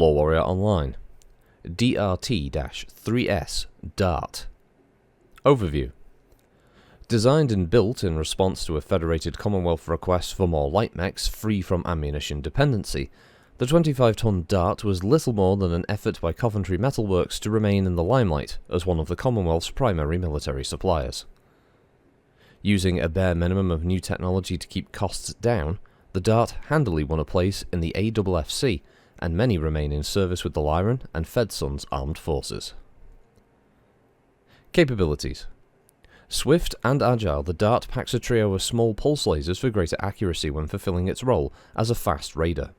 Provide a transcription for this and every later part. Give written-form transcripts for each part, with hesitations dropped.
LoreWarrior Online. DRT-3S Dart. Overview. Designed and built in response to a Federated Commonwealth request for more light mechs free from ammunition dependency, the 25-ton Dart was little more than an effort by Coventry Metalworks to remain in the limelight as one of the Commonwealth's primary military suppliers. Using a bare minimum of new technology to keep costs down, the Dart handily won a place in the AFFC, and many remain in service with the Lyran and Fedson's armed forces. Capabilities. Swift and agile, the Dart packs a trio of small pulse lasers for greater accuracy when fulfilling its role as a fast raider.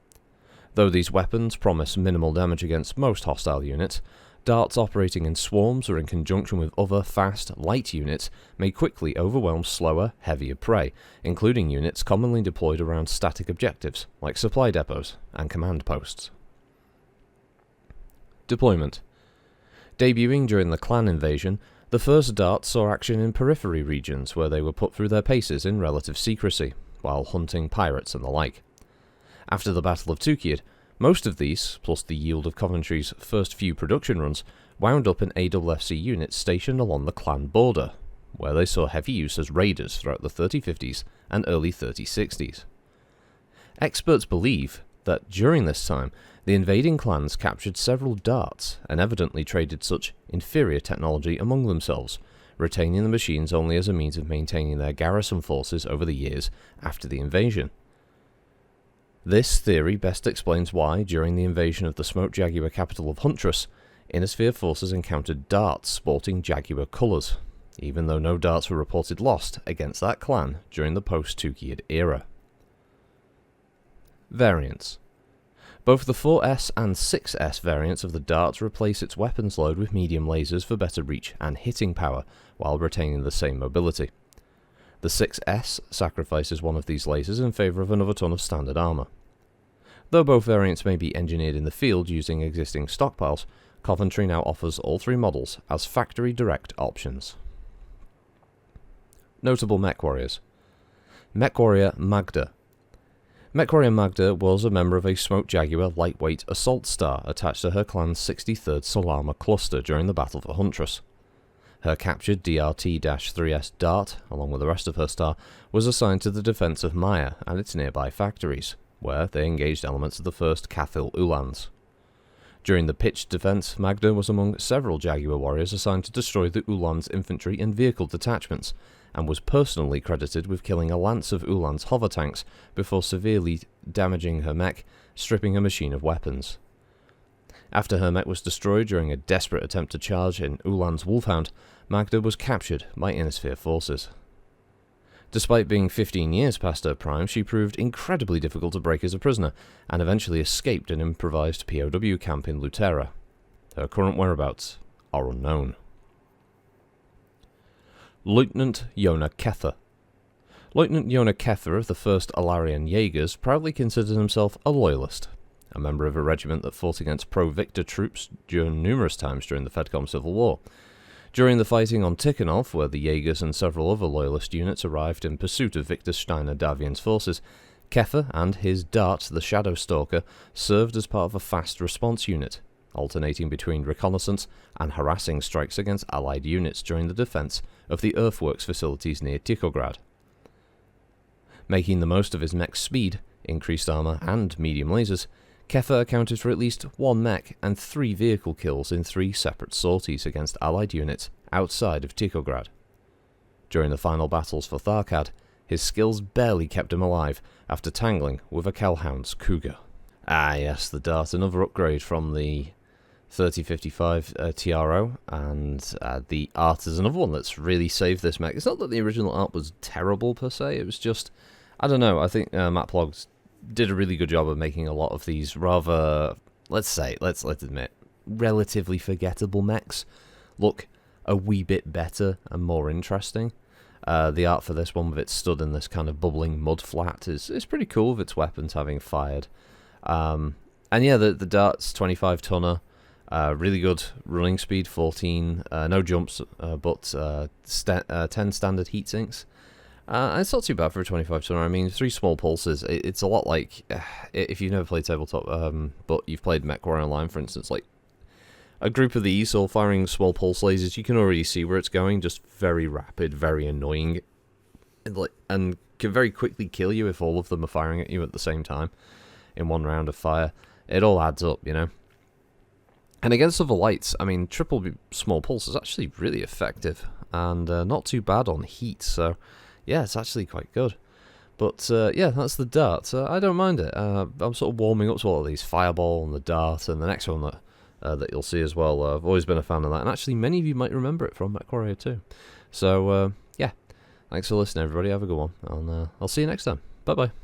Though these weapons promise minimal damage against most hostile units, Darts operating in swarms or in conjunction with other fast, light units may quickly overwhelm slower, heavier prey, including units commonly deployed around static objectives like supply depots and command posts. Deployment. Debuting during the clan invasion, the first Darts saw action in periphery regions where they were put through their paces in relative secrecy, while hunting pirates and the like. After the Battle of Tukiad, most of these, plus the yield of Coventry's first few production runs, wound up in AFFC units stationed along the clan border, where they saw heavy use as raiders throughout the 3050s and early 3060s. Experts believe that during this time, the invading clans captured several Darts and evidently traded such inferior technology among themselves, retaining the machines only as a means of maintaining their garrison forces over the years after the invasion. This theory best explains why, during the invasion of the Smoke Jaguar capital of Huntress, Innisphere forces encountered Darts sporting Jaguar colours, even though no Darts were reported lost against that clan during the post-Tukiad era. Variants. Both the 4S and 6S variants of the Dart replace its weapons load with medium lasers for better reach and hitting power, while retaining the same mobility. The 6S sacrifices one of these lasers in favour of another ton of standard armour. Though both variants may be engineered in the field using existing stockpiles, Coventry now offers all three models as factory direct options. Notable mech warriors. Metgoria Magda. Metgoria Magda was a member of a Smoke Jaguar lightweight assault star attached to her clan's 63rd Solama cluster during the Battle for Huntress. Her captured DRT-3S Dart, along with the rest of her star, was assigned to the defence of Maya and its nearby factories, where they engaged elements of the first Cathil Ulans. During the pitched defence, Magda was among several Jaguar warriors assigned to destroy the Ulan's infantry and vehicle detachments, and was personally credited with killing a lance of Ulan's hover tanks before severely damaging her mech, stripping her machine of weapons. After her mech was destroyed during a desperate attempt to charge in Ulan's Wolfhound, Magda was captured by Innisphere forces. Despite being 15 years past her prime, she proved incredibly difficult to break as a prisoner, and eventually escaped an improvised POW camp in Lutera. Her current whereabouts are unknown. Lieutenant Yona Kether. Lieutenant Yona Kether of the 1st Alarian Jaegers proudly considered himself a loyalist, a member of a regiment that fought against pro-Victor troops numerous times during the Fedcom Civil War. During the fighting on Tikhonov, where the Jaegers and several other loyalist units arrived in pursuit of Victor Steiner Davian's forces, Kether and his Dart, the Shadow Stalker, served as part of a fast response unit, alternating between reconnaissance and harassing strikes against Allied units during the defence of the earthworks facilities near Tikhograd. Making the most of his mech's speed, increased armour and medium lasers, Kether accounted for at least one mech and 3 vehicle kills in 3 separate sorties against Allied units outside of Tikhograd. During the final battles for Tharkad, his skills barely kept him alive after tangling with a Kelhound's Cougar. Ah yes, the Dart, another upgrade from the 3055 TRO, and the art is another one that's really saved this mech. It's not that the original art was terrible per se, it was just, I don't know, I think Matt Ploggs did a really good job of making a lot of these rather, let's admit, relatively forgettable mechs look a wee bit better and more interesting. The art for this one, with it stood in this kind of bubbling mud flat, is pretty cool, with its weapons having fired. And yeah, the Dart's 25 tonner, really good running speed, 14, no jumps, but 10 standard heat sinks. It's not too bad for a 25 tonner. I mean, 3 small pulses, it's a lot like, if you've never played tabletop, but you've played Metgoria Online, for instance, like, a group of these all firing small pulse lasers, you can already see where it's going, just very rapid, very annoying, and can very quickly kill you if all of them are firing at you at the same time in one round of fire. It all adds up, you know. And against other lights, I mean, triple small pulse is actually really effective, and not too bad on heat, so yeah, it's actually quite good. But yeah, that's the dart. I don't mind it. I'm sort of warming up to all of these, fireball and the dart, and the next one that you'll see as well. I've always been a fan of that, and actually many of you might remember it from Metgoria too. So yeah, thanks for listening, everybody. Have a good one, and I'll see you next time. Bye bye.